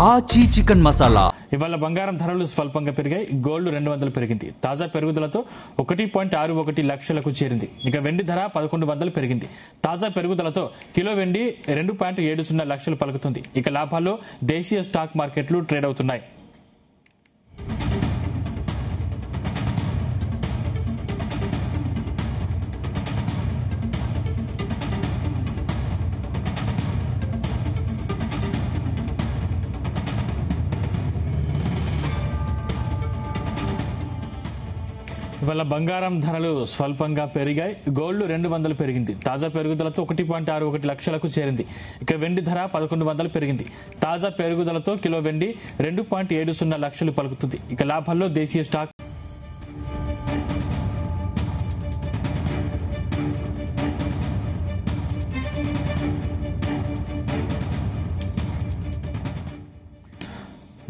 ఆచి చికెన్ మసాలా. ఇవాళ బంగారం ధరలు స్వల్పంగా పెరిగాయి. గోల్డ్ 200 పెరిగింది. తాజా పెరుగుదలతో 1.61 లక్షలకు చేరింది. ఇక వెండి ధర 1100 పెరిగింది. తాజా పెరుగుదలతో కిలో వెండి 2.70 లక్షలు పలుకుతుంది. ఇక లాభాల్లో దేశీయ స్టాక్ మార్కెట్లు ట్రేడ్ అవుతున్నాయి. ఇవాళ బంగారం ధరలు స్వల్పంగా పెరిగాయి. గోల్డ్ 200 పెరిగింది. తాజా పెరుగుదలతో 1.61 లక్షలకు చేరింది. ఇక వెండి ధర 1100 పెరిగింది. తాజా పెరుగుదలతో కిలో వెండి 2.70 లక్షలు పలుకుతుంది. ఇక లాభాల్లో దేశీయ స్టాక్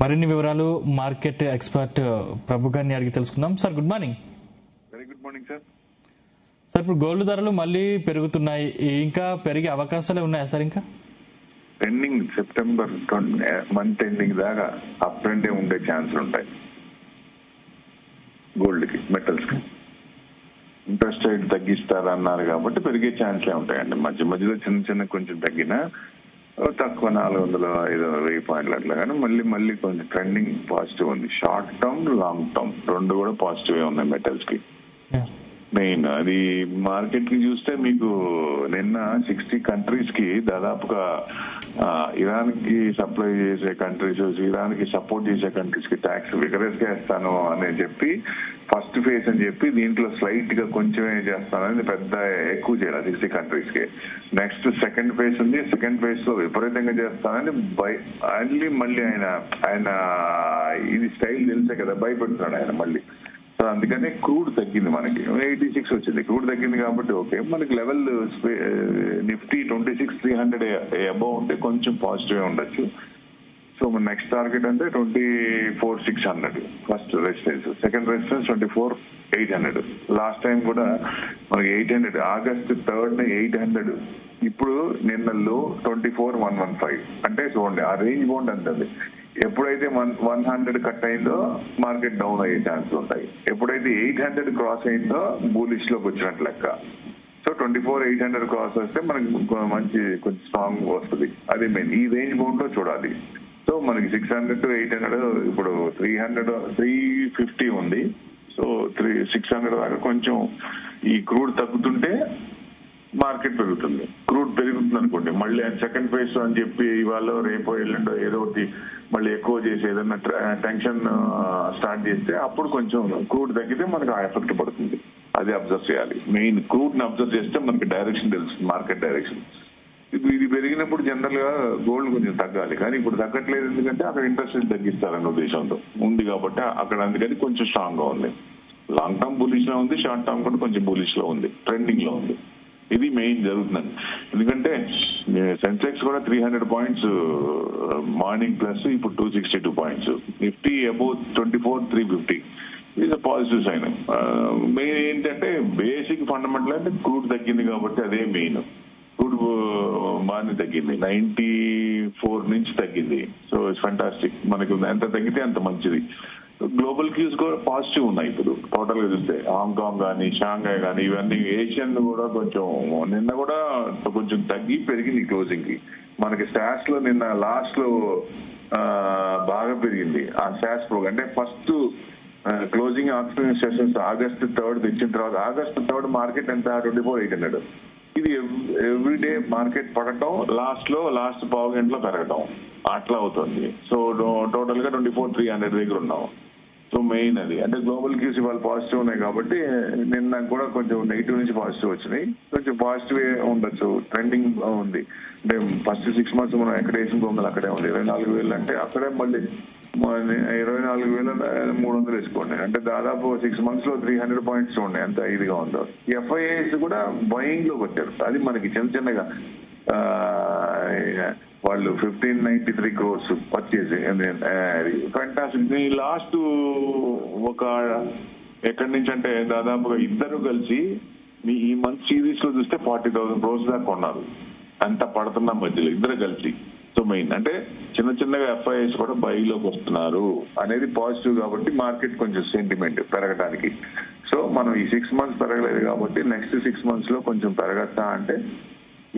మరిన్ని వివరాలు మార్కెట్ ఎక్స్పర్ట్ ప్రభు గారిని అడిగి తెలుసుకుందాం. Sir good morning. Good morning sir. Sir ఇప్పుడు గోల్డ్ ధరలు మళ్ళీ పెరుగుతున్నాయి. ఇంకా పెరిగే అవకాశాలే ఉన్నాయా సార్? ఇంకా ఎండింగ్ సెప్టెంబర్ మంత్ ఎండింగ్ దాకా అప్ ట్రెండే ఉండే ఛాన్సులు ఉంటాయి. గోల్డ్ కి, మెటల్స్ కి ఇంట్రెస్ట్ రేట్ తగ్గిస్తారన్నారు కాబట్టి పెరిగే ఛాన్సే ఉంటాయండి. మధ్య మధ్యలో చిన్న చిన్న కొంచెం తగ్గినా తక్కువ 400, 500, 1000 పాయింట్లు అట్లా. కానీ మళ్ళీ కొంచెం ట్రెండింగ్ పాజిటివ్ ఉంది. షార్ట్ టర్మ్, లాంగ్ టర్మ్ రెండు కూడా పాజిటివ్ ఉన్నాయి మెటల్స్ కి. మెయిన్ అది మార్కెట్ కి చూస్తే మీకు నిన్న 60 కంట్రీస్ కి దాదాపుగా ఇరాన్ కి సప్లై చేసే కంట్రీస్, ఇరాన్ కి సపోర్ట్ చేసే కంట్రీస్ కి ట్యాక్స్ విగరస్ గా వేస్తాను అని చెప్పి ఫస్ట్ ఫేజ్ అని చెప్పి దీంట్లో స్లైట్ గా కొంచెమే చేస్తానని పెద్ద ఎక్కువ చేయాలి 60 కంట్రీస్ కి. నెక్స్ట్ సెకండ్ ఫేజ్ ఉంది. సెకండ్ ఫేజ్ లో విపరీతంగా చేస్తానని మళ్ళీ ఆయన ఇది స్టైల్ తెలిసే కదా భయపెడుతున్నాడు ఆయన మళ్ళీ. సో అందుకనే క్రూడ్ తగ్గింది. మనకి 86 వచ్చింది. క్రూడ్ తగ్గింది కాబట్టి ఓకే. మనకి లెవెల్ నిఫ్టీ 26,300 అబౌవ్ ఉంటే కొంచెం పాజిటివ్ ఉండొచ్చు. సో మన నెక్స్ట్ టార్గెట్ అంటే 24,600 first resistance. Second resistance 24,800. Last time కూడా మనకి 800 ఆగస్ట్ 3rd 800. ఇప్పుడు నిన్న లో 24,115. అంటే చూడండి ఆ రేంజ్ బౌండ్ అంతే. ఎప్పుడైతే 100 కట్ అయిందో మార్కెట్ డౌన్ అయ్యే ఛాన్స్ ఉంటాయి. ఎప్పుడైతే 800 క్రాస్ అయిందో బులిష్ లోకి వచ్చినట్టు లెక్క. సో 24,800 క్రాస్ వస్తే మనకి మంచి కొంచెం స్ట్రాంగ్ వస్తుంది. అది మెయిన్ ఈ రేంజ్ బౌండ్ లో చూడాలి. సో మనకి 600 to 800 ఇప్పుడు 350 ఉంది. సో 600 దాకా కొంచెం ఈ క్రూడ్ తగ్గుతుంటే మార్కెట్ పెరుగుతుంది. క్రూడ్ పెరుగుతుంది అనుకోండి, మళ్ళీ సెకండ్ ఫేజ్ అని చెప్పి ఇవాళ రేపో ఎల్లుండో ఏదో ఒకటి మళ్ళీ ఎక్కువ చేసి ఏదైనా టెన్షన్ స్టార్ట్ చేస్తే అప్పుడు కొంచెం క్రూడ్ తగ్గితే మనకు ఆ ఎఫెక్ట్ పడుతుంది. అది అబ్జర్వ్ చేయాలి. మెయిన్ క్రూడ్ ని అబ్జర్వ్ చేస్తే మనకి డైరెక్షన్ తెలుస్తుంది, మార్కెట్ డైరెక్షన్. ఇది పెరిగినప్పుడు జనరల్ గా గోల్డ్ కొంచెం తగ్గాలి. కానీ ఇప్పుడు తగ్గట్లేదు. ఎందుకంటే అక్కడ ఇంట్రెస్ట్ రేట్ తగ్గిస్తారన్న ఉద్దేశంతో ఉంది కాబట్టి అక్కడ అందుకని కొంచెం స్ట్రాంగ్ గా ఉంది. లాంగ్ టర్మ్ బులిష్ లో ఉంది, షార్ట్ టర్మ్ కూడా కొంచెం బులిష్ లో ఉంది, ట్రెండింగ్ లో ఉంది. ఇది మెయిన్ జరుగుతుంది. ఎందుకంటే సెన్సెక్స్ కూడా 300 పాయింట్స్ మార్నింగ్ ప్లస్ ఇప్పుడు 262 పాయింట్స్. Nifty above 24,350. ఇది పాజిటివ్ సైన్. మెయిన్ ఏంటంటే బేసిక్ ఫండమెంటల్ అంటే క్రూడ్ తగ్గింది కాబట్టి అదే మెయిన్. క్రూడ్ బాగానే తగ్గింది, 94 నుంచి తగ్గింది. So it's fantastic. మనకి ఎంత తగ్గితే అంత మంచిది. గ్లోబల్ క్యూస్ కూడా పాజిటివ్ ఉన్నాయి. ఇప్పుడు టోటల్ గా చూస్తే హాంకాంగ్ కానీ, షాంఘై కానీ, ఇవన్నీ ఏషియన్ కూడా కొంచెం నిన్న కూడా కొంచెం తగ్గి పెరిగింది క్లోజింగ్ కి. మనకి స్టాట్స్ లో నిన్న లాస్ట్ లో బాగా పెరిగింది. ఆ స్టాట్స్ అంటే first closing afternoon sessions August 3rd ఇచ్చిన తర్వాత ఆగస్ట్ 3rd మార్కెట్ ఎంత 24,800. ఇది ఎవ్రీడే మార్కెట్ పడటం, లాస్ట్ పావు గంటలో పెరగటం అట్లా అవుతుంది. సో టోటల్ గా 24,300 దగ్గర ఉన్నాం. సో మెయిన్ అది అంటే గ్లోబల్ క్యూస్ ఇవాళ పాజిటివ్ ఉన్నాయి కాబట్టి నిన్న కూడా కొంచెం నెగిటివ్ నుంచి పాజిటివ్ వచ్చినాయి. కొంచెం పాజిటివ్ ఉండొచ్చు, ట్రెండింగ్ ఉంది. అంటే ఫస్ట్ 6 months మనం ఎక్కడ వేసిన బొమ్మలు అక్కడే ఉంది. 24,000 అంటే అక్కడే మళ్ళీ 24,300 వేసుకోండి. అంటే దాదాపు 6 months లో 300 పాయింట్స్ ఉన్నాయి. అంత ఇదిగా ఉందో. ఎఫ్ఐఐస్ కూడా బయింగ్ లోకి వచ్చారు. అది మనకి చిన్నగా వాళ్ళు 1,593 crores పర్చేజ్. ఫెంటాస్టిక్. లాస్ట్ ఒక ఎక్కడి నుంచి అంటే దాదాపుగా ఇద్దరు కలిసి ఈ మంత్ సిరీస్ లో చూస్తే 40,000 crores దాకా కొన్నారు. అంత పడుతున్న మధ్యలో ఇద్దరు కలిసి. సో మెయిన్ అంటే చిన్న చిన్నగా ఎఫ్ఐఎస్ కూడా బైలోకి వస్తున్నారు అనేది పాజిటివ్ కాబట్టి మార్కెట్ కొంచెం సెంటిమెంట్ పెరగడానికి. సో మనం ఈ 6 months పెరగలేదు కాబట్టి నెక్స్ట్ 6 months లో కొంచెం పెరగచ్చా అంటే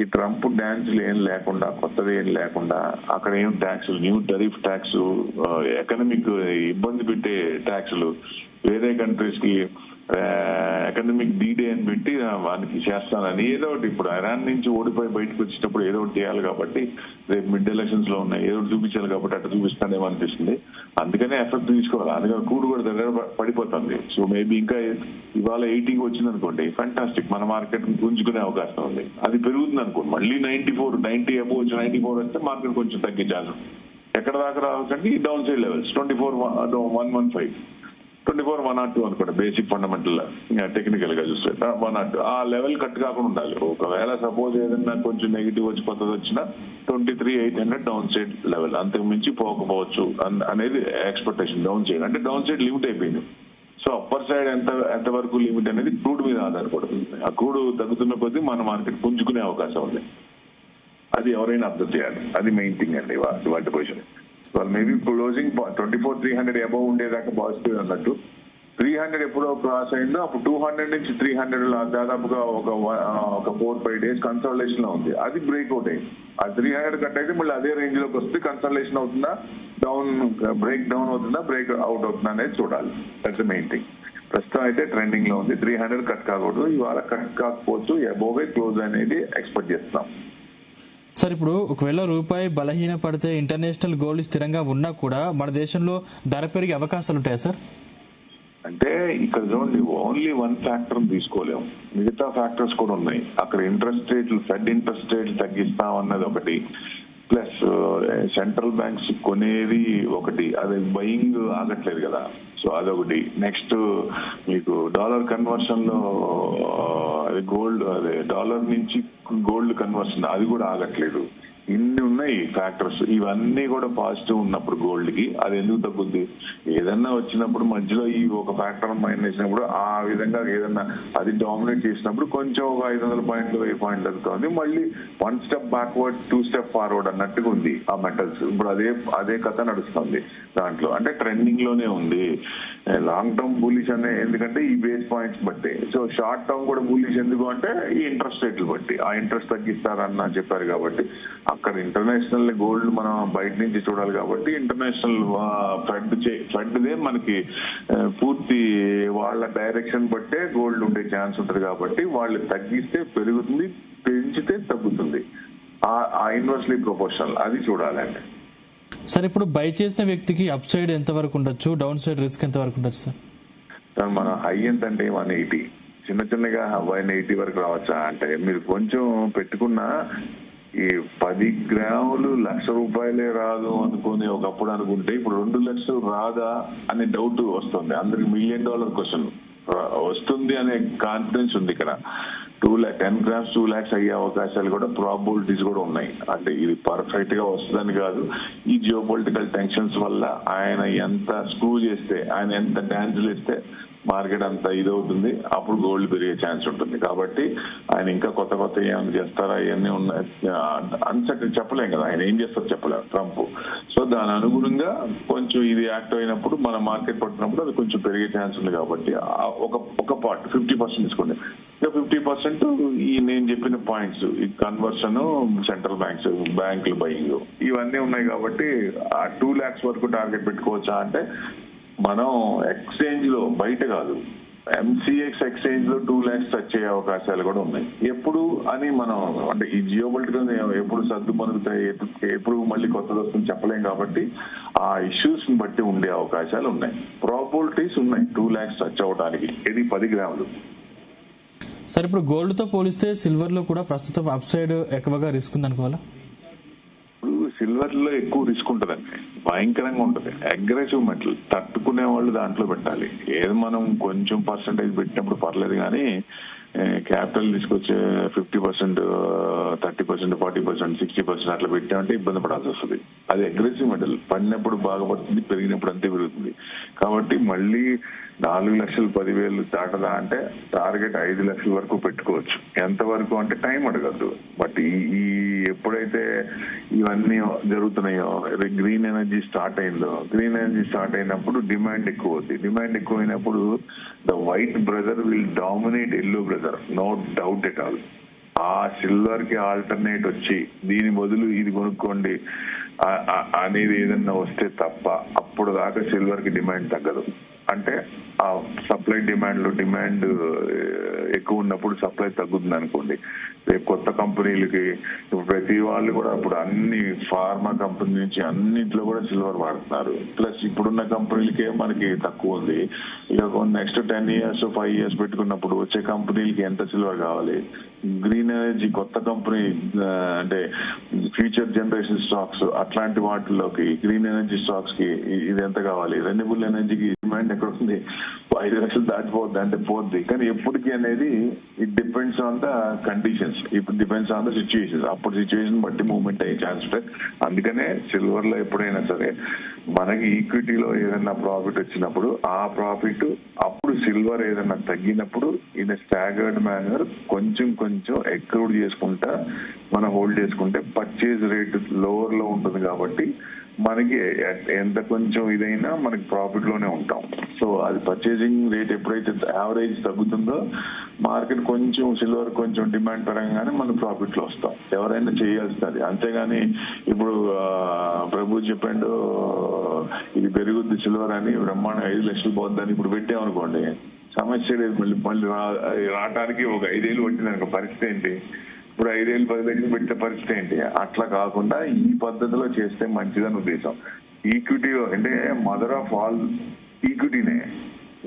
ఈ ట్రంప్ డాన్సులు ఏం లేకుండా, కొత్తది ఏం లేకుండా, అక్కడ ఏం ట్యాక్సులు, న్యూ టరీఫ్ ట్యాక్స్, ఎకనామిక్ ఇబ్బంది పెట్టే ట్యాక్సులు, వేరే కంట్రీస్ కి ఎకనామిక్ డీడే అని పెట్టి వానికి చేస్తానని ఏదో ఒకటి, ఇప్పుడు ఇరాన్ నుంచి ఓడిపోయి బయటకు వచ్చేటప్పుడు ఏదో ఒకటి చేయాలి కాబట్టి, రేపు మిడ్ ఎలక్షన్స్ లో ఉన్నాయి ఏదో ఒకటి చూపించాలి కాబట్టి అట్లా చూపిస్తానేమో అనిపిస్తుంది. అందుకనే ఎఫెక్ట్ తీసుకోవాలి. అందుకని క్రూడ్ కూడా దగ్గర పడిపోతుంది. సో మేబీ ఇంకా ఇవాళ 80కి వచ్చింది అనుకోండి, ఫంటాస్టిక్, మన మార్కెట్ గుంజుకునే అవకాశం ఉంది. అది పెరుగుతుంది అనుకోండి, మళ్ళీ 90 అబోవ్ వచ్చి 94 వస్తే మార్కెట్ కొంచెం తగ్గే ఛాన్స్. ఎక్కడ దాకా రావాలంటే ఈ డౌన్ సైడ్ లెవెల్స్ 24,115, 24,102 అనుకోండి బేసిక్ ఫండమెంటల్ టెక్నికల్ గా చూస్తే 102 ఆ లెవెల్ కట్ కాకుండా ఉండాలి. ఒకవేళ సపోజ్ ఏదైనా కొంచెం నెగిటివ్ వచ్చి కొత్తది వచ్చినా 23,800 డౌన్ సైడ్ లెవెల్, అంతకు మించి పోకపోవచ్చు అనేది ఎక్స్పెక్టేషన్. డౌన్ సైడ్ అంటే డౌన్ సైడ్ లిమిట్ అయిపోయింది. సో అప్పర్ సైడ్ ఎంత వరకు లిమిట్ అనేది క్రూడ్ మీద ఆధారపడుతుంది. ఆ క్రూడ్ తగ్గుతున్న కొద్దీ మన మార్కెట్ పుంజుకునే అవకాశం ఉంది. అది ఎవరైనా అబ్జర్వ్ చేయాలి. అది మెయిన్ థింగ్ అండి వాటి పొజిషన్. వాళ్ళు మేబీ క్లోజింగ్ 24,300 అబౌవ్ ఉండేదాకా పాజిటివ్ అన్నట్టు. 300 ఎప్పుడో క్రాస్ అయిందో అప్పుడు 200 నుంచి 300 దాదాపుగా ఒక 4-5 days కన్సల్టేషన్ లో ఉంది. అది బ్రేక్అవుట్ అయింది. ఆ 300 కట్ అయితే మళ్ళీ అదే రేంజ్ లోకి వస్తే కన్సల్టేషన్ అవుతుందా, బ్రేక్ డౌన్ అవుతుందా, బ్రేక్ అవుట్ అవుతుందా అనేది చూడాలి. That's the main thing. ప్రస్తుతం అయితే ట్రెండింగ్ లో ఉంది. 300 కట్ కాకూడదు, ఇవాళ కట్ కాకపోవచ్చు, అబోవే క్లోజ్ అనేది ఎక్స్పెక్ట్ చేస్తున్నాం. సార్ ఇప్పుడు ఒకవేళ రూపాయి బలహీన పడితే ఇంటర్నేషనల్ గోల్డ్ స్థిరంగా ఉన్నా కూడా మన దేశంలో ధర పెరిగే అవకాశాలు ఉంటాయా సార్? అంటే ఇక్కడ చూడండి, ఓన్లీ వన్ ఫ్యాక్టర్ తీసుకోలేము, మిగతా ఫ్యాక్టర్స్ కూడా ఉన్నాయి. అక్కడ ఇంట్రెస్ట్ రేట్లు, ఫెడ్ ఇంట్రెస్ట్ రేట్లు తగ్గిస్తాం అన్నది ఒకటి, ప్లస్ సెంట్రల్ బ్యాంక్స్ కొనేది ఒకటి, అది బయింగ్ ఆగట్లేదు కదా. సో అదొకటి. నెక్స్ట్ మీకు డాలర్ కన్వర్షన్ లో అది గోల్డ్, అదే డాలర్ నుంచి గోల్డ్ కన్వర్షన్ అది కూడా ఆగట్లేదు. ఇన్ని ఉన్నాయి ఫ్యాక్టర్స్. ఇవన్నీ కూడా పాజిటివ్ ఉన్నప్పుడు గోల్డ్ కి అది ఎందుకు తగ్గుద్ది? ఏదన్నా వచ్చినప్పుడు మధ్యలో ఈ ఒక ఫ్యాక్టర్ మైనస్ చేసినప్పుడు ఆ విధంగా ఏదన్నా అది డామినేట్ చేసినప్పుడు కొంచెం ఒక 500 పాయింట్లు 1000 పాయింట్లు తగ్గుతుంది. మళ్ళీ 1 step బ్యాక్వర్డ్ 2 step ఫార్వర్డ్ అన్నట్టుగా ఉంది ఆ మెటల్స్. ఇప్పుడు అదే కథ నడుస్తుంది దాంట్లో. అంటే ట్రెండింగ్ లోనే ఉంది. లాంగ్ టర్మ్ బులిష్ అనే ఎందుకంటే ఈ బేస్ పాయింట్స్ బట్టి. సో షార్ట్ టర్మ్ కూడా బులిష్ ఎందుకు అంటే ఈ ఇంట్రెస్ట్ రేట్లు బట్టి. ఆ ఇంట్రెస్ట్ తగ్గిస్తారన్న చెప్పారు కాబట్టి అక్కడ ఇంటర్నేషనల్ గోల్డ్ మనం బయట నుంచి చూడాలి కాబట్టి ఇంటర్నేషనల్ ఫెడ్దే మనకి పూర్తి వాళ్ళ డైరెక్షన్ బట్టే గోల్డ్ ఉండే ఛాన్స్ ఉంటుంది కాబట్టి వాళ్ళు తగ్గిస్తే పెరుగుతుంది, పెంచితే తగ్గుతుంది. ఆ ఇన్వర్స్లీ ప్రపోర్షనల్ అది చూడాలండి. సార్ ఇప్పుడు బై చేసిన వ్యక్తికి అప్ సైడ్ ఎంత వరకు ఉండొచ్చు, డౌన్ సైడ్ రిస్క్ ఎంత వరకు ఉండొచ్చు సార్? మన హై ఎంత అంటే 180, చిన్నగా 180 వరకు రావచ్చా అంటే మీరు కొంచెం పెట్టుకున్న ఈ 10 గ్రాములు ₹1,00,000 రాదు అనుకుని ఒకప్పుడు అనుకుంటే ఇప్పుడు 2 లక్షలు రాదా అనే డౌట్ వస్తుంది. అందరికి $1 million క్వశ్చన్ వస్తుంది అనే కాన్ఫిడెన్స్ ఉంది ఇక్కడ. 10 grams 2 lakhs అయ్యే అవకాశాలు కూడా, ప్రాబిలిటీస్ కూడా ఉన్నాయి. అంటే ఇది పర్ఫెక్ట్ గా వస్తుందని కాదు, ఈ జియో పొలిటికల్ టెన్షన్స్ వల్ల ఆయన ఎంత స్క్రూ చేస్తే, ఆయన ఎంత డాన్స్ చేస్తే మార్కెట్ అంతా ఇదవుతుంది, అప్పుడు గోల్డ్ పెరిగే ఛాన్స్ ఉంటుంది. కాబట్టి ఆయన ఇంకా కొత్త ఏమైనా చేస్తారా, ఇవన్నీ ఉన్నాయి అన్సర్టన్, చెప్పలేం కదా ఆయన ఏం చేస్తారో చెప్పలేం ట్రంప్. సో దాని అనుగుణంగా కొంచెం ఇది యాక్టివ్ అయినప్పుడు మన మార్కెట్ పడుతున్నప్పుడు అది కొంచెం పెరిగే ఛాన్స్ ఉంది. కాబట్టి ఒక పార్ట్ 50% తీసుకోండి. ఇంకా 50% ఈ నేను చెప్పిన పాయింట్స్, ఈ కన్వర్షన్, సెంట్రల్ బ్యాంకులు బయింగ్, ఇవన్నీ ఉన్నాయి. కాబట్టి ఆ 2 lakhs వరకు టార్గెట్ పెట్టుకోవచ్చా అంటే మనం ఎక్స్చేంజ్ లో బయట కాదు, ఎంసీఎక్స్ ఎక్స్చేంజ్ లో 2 lakhs టచ్ అయ్యే అవకాశాలు కూడా ఉన్నాయి. ఎప్పుడు అని మనం అంటే ఈ జియో పొలిటికల్ ఎప్పుడు సర్దు మనుగుతాయి, ఎప్పుడు మళ్ళీ కొత్తది వస్తుంది చెప్పలేం. కాబట్టి ఆ ఇష్యూస్ బట్టి ఉండే అవకాశాలు ఉన్నాయి, ప్రాబిలిటీస్ ఉన్నాయి 2 lakhs టచ్ అవడానికి. ఇది 10 గ్రాములు. సార్ ఇప్పుడు గోల్డ్ తో పోలిస్తే సిల్వర్ లో కూడా ప్రస్తుతం అప్ సైడ్ ఎక్కువగా రిస్క్ ఉంది అనుకోవాలా? ఇప్పుడు సిల్వర్ లో ఎక్కువ రిస్క్ ఉంటదండి, భయంకరంగా ఉంటది. అగ్రెసివ్ మెటల్ తట్టుకునే వాళ్ళు దాంట్లో పెట్టాలి. ఏది మనం కొంచెం పర్సెంటేజ్ పెట్టినప్పుడు పర్లేదు, కానీ క్యాపిటల్ తీసుకొచ్చే 50%, 30%, 40%, 60% అట్లా పెట్టామంటే ఇబ్బంది పడాల్సి వస్తుంది. అది అగ్రెసివ్ మెటల్, పడినప్పుడు బాగా పడుతుంది, పెరిగినప్పుడు అంతే పెరుగుతుంది. కాబట్టి మళ్ళీ 4,10,000 దాటదా అంటే టార్గెట్ 5 లక్షల వరకు పెట్టుకోవచ్చు. ఎంత వరకు అంటే టైం అడగద్దు. బట్ ఈ ఎప్పుడైతే ఇవన్నీ జరుగుతున్నాయో, గ్రీన్ ఎనర్జీ స్టార్ట్ అయిందో, గ్రీన్ ఎనర్జీ స్టార్ట్ అయినప్పుడు డిమాండ్ ఎక్కువ అవుతుంది. డిమాండ్ ఎక్కువైనప్పుడు the white brother will dominate yellow brother, no doubt at all. ఆ సిల్వర్ కి ఆల్టర్నేట్ వచ్చి దీని బదులు ఇది కొనుక్కోండి అనేది ఏదన్నా వస్తే తప్ప అప్పుడు దాకా సిల్వర్ కి డిమాండ్ తగ్గదు. అంటే ఆ సప్లై డిమాండ్ ఎక్కువ ఉన్నప్పుడు సప్లై తగ్గుతుంది అనుకోండి. రేపు కొత్త కంపెనీలకి ఇప్పుడు ప్రతి వాళ్ళు కూడా ఇప్పుడు అన్ని ఫార్మా కంపెనీ నుంచి అన్నింటిలో కూడా సిల్వర్ వాడుతున్నారు. ప్లస్ ఇప్పుడున్న కంపెనీలకే మనకి తక్కువ ఉంది. ఇక నెక్స్ట్ 10 years 5 years పెట్టుకున్నప్పుడు వచ్చే కంపెనీలకి ఎంత సిల్వర్ కావాలి? గ్రీన్ ఎనర్జీ కొత్త కంపెనీ అంటే ఫ్యూచర్ జనరేషన్ స్టాక్స్ అట్లాంటి వాటిలోకి గ్రీన్ ఎనర్జీ స్టాక్స్ కి ఇది ఎంత కావాలి? రెన్యూబుల్ ఎనర్జీకి డిమాండ్ ఎక్కడ ఉంది? 5 లక్షలు దాటిపోద్ది అంటే పోద్ది. కానీ ఎప్పటికీ అనేది it depends on the conditions, ఇప్పుడు డిపెండ్స్ ఆన్ ద సిచ్యుయేషన్. అప్పుడు సిచ్యుయేషన్ బట్టి మూవ్మెంట్ అయ్యే ఛాన్స్ ఉంటాయి. అందుకనే సిల్వర్ లో ఎప్పుడైనా సరే మనకి ఈక్విటీలో ఏదైనా ప్రాఫిట్ వచ్చినప్పుడు ఆ ప్రాఫిట్ అప్పుడు సిల్వర్ ఏదైనా తగ్గినప్పుడు ఇన్ స్టాగర్డ్ మేనర్ కొంచెం ఎక్రూడ్ చేసుకుంటా మనం హోల్డ్ చేసుకుంటే పర్చేజ్ రేట్ లోవర్ లో ఉంటుంది కాబట్టి మనకి ఎంత కొంచెం ఇదైనా మనకి ప్రాఫిట్ లోనే ఉంటాం. సో అది పర్చేసింగ్ రేట్ ఎప్పుడైతే యావరేజ్ తగ్గుతుందో మార్కెట్ కొంచెం సిల్వర్ కొంచెం డిమాండ్ పెరగగానే మనం ప్రాఫిట్ లో వస్తాం. ఎవరైనా చేయాల్సింది. అంతేగాని ఇప్పుడు ప్రభు చెప్పాడు ఇది పెరుగుద్ది సిల్వర్ అని బ్రహ్మాండం 5 లక్షలు పోద్దని ఇప్పుడు పెట్టామనుకోండి సమస్య లేదు. మళ్ళీ రావడానికి ఒక 5 ఏళ్ళు పట్టిందనుకో పరిస్థితి ఏంటి? ఇప్పుడు 5 ఏళ్ళు 10 లక్షలు పెట్టే పరిస్థితి ఏంటి? అట్లా కాకుండా ఈ పద్ధతిలో చేస్తే మంచిదని ఉద్దేశం. ఈక్విటీలో అంటే మదర్ ఆఫ్ ఆల్ ఈక్విటీనే.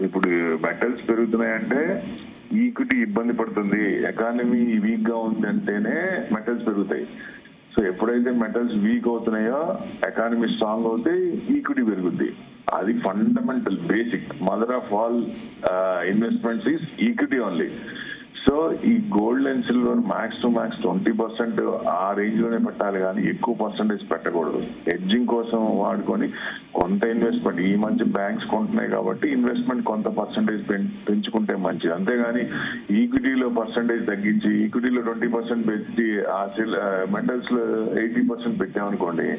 ఇప్పుడు మెటల్స్ పెరుగుతున్నాయంటే ఈక్విటీ ఇబ్బంది పడుతుంది. ఎకానమీ వీక్ గా ఉంది అంటేనే మెటల్స్ పెరుగుతాయి. సో ఎప్పుడైతే మెటల్స్ వీక్ అవుతున్నాయో ఎకానమీ స్ట్రాంగ్ అవుతే ఈక్విటీ పెరుగుద్ది. అది fundamental basic mother of all investments is equity only. So ఈ gold and silver max to max 20% ఆ రేంజ్ లోనే పెట్టాలి కానీ ఎక్కువ పర్సెంటేజ్ పెట్టకూడదు. హెడ్జింగ్ కోసం వాడుకొని కొంత ఇన్వెస్ట్మెంట్ ఈ మధ్య బ్యాంక్స్ కొంటున్నాయి కాబట్టి ఇన్వెస్ట్మెంట్ కొంత పర్సెంటేజ్ పెంచుకుంటే మంచిది. అంతేగాని ఈక్విటీలో పర్సెంటేజ్ తగ్గించి ఈక్విటీలో 20% పెట్టి ఆ మెటల్స్ లో 80% పెట్టామనుకోండి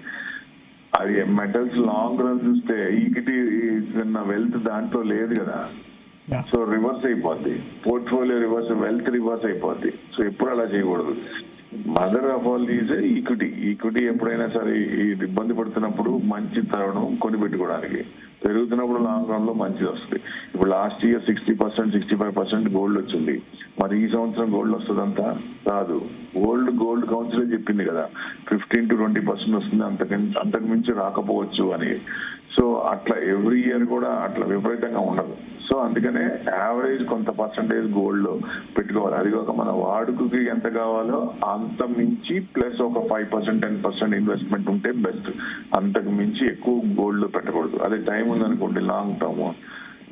అది మెటల్స్ లాంగ్ రన్ చూస్తే ఈక్విటీ వెల్త్ దాంట్లో లేదు కదా. సో రివర్స్ అయిపోద్ది, పోర్ట్ఫోలియో రివర్స్, వెల్త్ రివర్స్ అయిపోద్ది. సో ఎప్పుడు అలా చేయకూడదు. Mother of all is equity ఎప్పుడైనా సరే ఇబ్బంది పడుతున్నప్పుడు మంచి తరుణం కొని పెట్టుకోవడానికి. పెరుగుతున్నప్పుడు లాంగ్ రన్ లో మంచిది వస్తుంది. ఇప్పుడు లాస్ట్ ఇయర్ 60% 65% గోల్డ్ వచ్చింది. మరి ఈ సంవత్సరం గోల్డ్ వస్తుందంతా రాదు. గోల్డ్ కౌన్సిల్ చెప్పింది కదా 15 to 20% వస్తుంది, అంతకు మించి రాకపోవచ్చు అని. సో అట్లా ఎవ్రీ ఇయర్ కూడా అట్లా విపరీతంగా ఉండదు. సో అందుకనే యావరేజ్ కొంత పర్సంటేజ్ గోల్డ్ లో పెట్టుకోవాలి. అది ఒక మన వాడుకకి ఎంత కావాలో అంత మించి ప్లస్ ఒక 5% 10% ఇన్వెస్ట్మెంట్ ఉంటే బెస్ట్. అంతకు మించి ఎక్కువ గోల్డ్ లో పెట్టకూడదు. అదే టైం ఉందనుకోండి లాంగ్ టర్మ్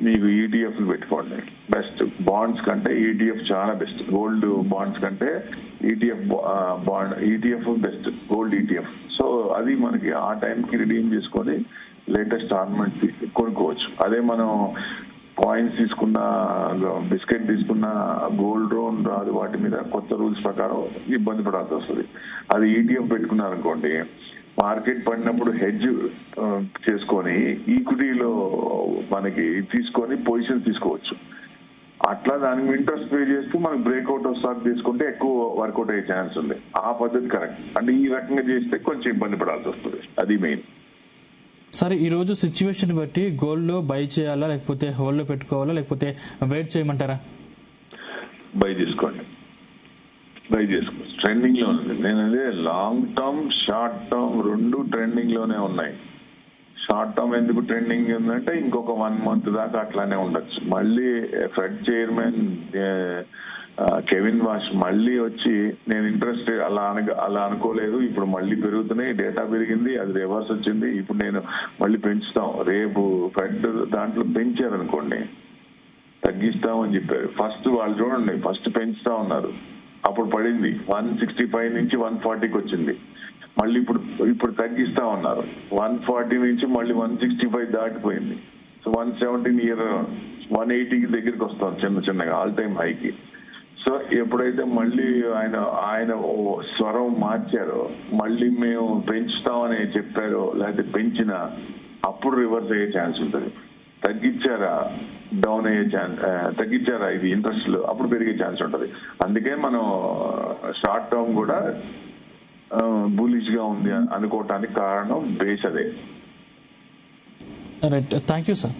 మీకు ఈటీఎఫ్ పెట్టుకోండి బెస్ట్. బాండ్స్ కంటే ఈటీఎఫ్ చాలా బెస్ట్. గోల్డ్ బాండ్స్ కంటే ETF best, gold ETF. So అది మనకి ఆ టైంకి రిడీమ్ చేసుకొని లేటెస్ట్ ఆర్నమెంట్ కొనుక్కోవచ్చు. అదే మనం కాయిన్స్ తీసుకున్న, బిస్కెట్ తీసుకున్న, గోల్డ్ లోన్ రాదు, వాటి మీద కొత్త రూల్స్ ప్రకారం ఇబ్బంది పడాల్సి వస్తుంది. అది ఈటీఎఫ్ పెట్టుకున్నారనుకోండి మార్కెట్ పడినప్పుడు హెడ్జ్ చేసుకొని ఈక్విటీలో మనకి తీసుకొని పొజిషన్ తీసుకోవచ్చు. అట్లా దానికి ఇంట్రెస్ట్ పే చేస్తూ మనకి బ్రేక్అవుట్ స్టాక్ తీసుకుంటే ఎక్కువ వర్కౌట్ అయ్యే ఛాన్స్ ఉంది. ఆ పద్ధతి కరెక్ట్. అంటే ఈ రకంగా చేస్తే కొంచెం ఇబ్బంది పడాల్సి వస్తుంది. అది మెయిన్. సరే, ఈ రోజు సిచ్యువేషన్ బట్టి గోల్డ్ లో బై చేయాలా లేకపోతే హోల్డ్ లో పెట్టుకోవాలా లేకపోతే వెయిట్ చేయమంటారా? బై చేసుకోండి. ట్రెండింగ్ లో ఉంది. నేను అదే లాంగ్ టర్మ్ షార్ట్ టర్మ్ రెండు ట్రెండింగ్ లోనే ఉన్నాయి. షార్ట్ టర్మ్ ఎందుకు ట్రెండింగ్ ఉందంటే ఇంకొక 1 month దాకా అట్లానే ఉండొచ్చు. మళ్ళీ ఫెడ్ చైర్మన్ కెవిన్ వాష్ మళ్ళీ వచ్చి నేను ఇంట్రెస్ట్ అలా అనుకోలేదు, ఇప్పుడు మళ్ళీ పెరుగుతున్నాయి, డేటా పెరిగింది, అది రివర్స్ వచ్చింది, ఇప్పుడు నేను మళ్ళీ పెంచుతాం, రేపు ఫెడ్ దాంట్లో పెంచారనుకోండి తగ్గిస్తామని చెప్పారు. ఫస్ట్ వాళ్ళు చూడండి ఫస్ట్ పెంచుతా ఉన్నారు, అప్పుడు పడింది 165 నుంచి 140కి వచ్చింది. మళ్ళీ ఇప్పుడు తగ్గిస్తా ఉన్నారు 140 నుంచి మళ్ళీ 165 దాటిపోయింది. సో 170 నియర్ 180కి దగ్గరికి వస్తాం చిన్నగా ఆల్ టైమ్ హైకి. సో ఎప్పుడైతే మళ్ళీ ఆయన స్వరం మార్చారో, మళ్ళీ మేము పెంచుతామని చెప్పారో లేకపోతే పెంచినా అప్పుడు రివర్స్ అయ్యే ఛాన్స్ ఉంటుంది. తగ్గించారా డౌన్ అయ్యే ఛాన్స్, తగ్గించారా ఇది ఇంట్రెస్ట్ అప్పుడు పెరిగే ఛాన్స్ ఉంటుంది. అందుకే మనం షార్ట్ టర్మ్ కూడా బులిష్ గా ఉంది అనుకోవటానికి కారణం బేస్ అదే. Right, thank you sir.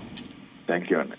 Thank you అండి.